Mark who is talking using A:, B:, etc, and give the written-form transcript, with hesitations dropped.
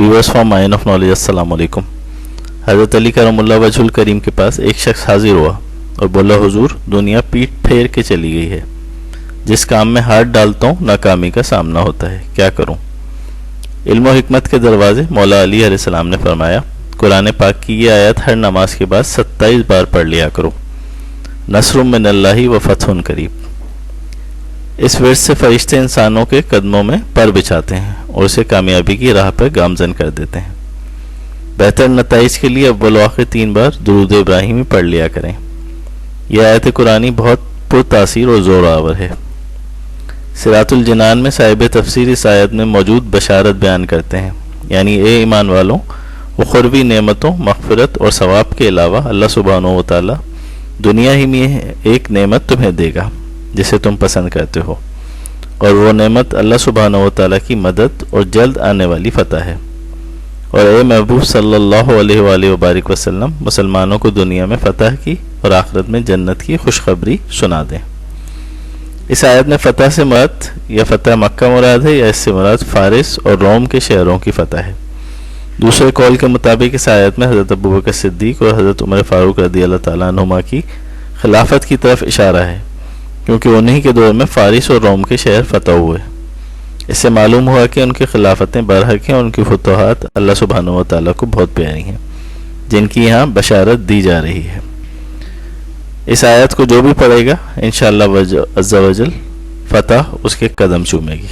A: Viewers from mine of knowledge, अस्सलाम वालेकुम। हज़रत अली करमुल्लाह वजहुल करीम के पास एक शख्स हाजिर हुआ और बोला, हुजूर, दुनिया पीठ फेर के चली गई है। जिस काम में हाथ डालता हूँ नाकामी का सामना होता है, क्या करूँ? इल्म और हिकमत के दरवाजे मौला अली अलैहिस्सलाम ने फरमाया, कुरान पाक की ये आयत हर नमाज के बाद 27 बार पढ़ लिया करो। नस्रुम मिनल्लाहि व फतहुन करीब। इस वर्ष से फरिश्ते इंसानों के कदमों में पर बिछाते हैं और उसे कामयाबी की राह पर गामजन कर देते हैं। बेहतर नताइज के लिए अव्वल व आखिर 3 बार दुरूद इब्राहिमी पढ़ लिया करें। यह आयत कुरानी बहुत पुरतासीर और ज़ोरावर है। सिरातुल जिनान में साहिब तफसीर इस आयत में मौजूद बशारत बयान करते हैं, यानी ए ईमान वालों, उखरवी नेमतों, मग़फ़िरत और सवाब के अलावा अल्लाह सुब्हानहू व तआला दुनिया ही में एक नेमत तुम्हें देगा जिसे तुम पसंद करते हो, और वो नेमत अल्लाह सुब्हानहू व तआला की मदद और जल्द आने वाली फ़तह है। और ए महबूब सल्लल्लाहु अलैहि वसल्लम, मुसलमानों को दुनिया में फ़तह की और आखिरत में जन्नत की खुशखबरी सुना दें। इस आयत में फ़तह से मुराद या फ़तह मक्का मुराद है या इससे मुराद फारिस और रोम के शहरों की फ़तह है। दूसरे कौल के मुताबिक इस आयत में हज़रत अबू बकर सिद्दीक़ और हज़रत उमर फ़ारूक रज़ियल्लाहु तआला अन्हुमा की खिलाफत की तरफ इशारा है, क्योंकि उन्हीं के दौर में फारिस और रोम के शहर फ़तह हुए। इससे मालूम हुआ कि उनकी खिलाफतें बरहक हैं और उनकी फतूहात अल्लाह सुब्हानहू व तआला को बहुत प्यारी हैं, जिनकी यहाँ बशारत दी जा रही है। इस आयत को जो भी पढ़ेगा इंशाअल्लाह अज़्ज़ा वजल फ़तह उसके कदम चूमेगी।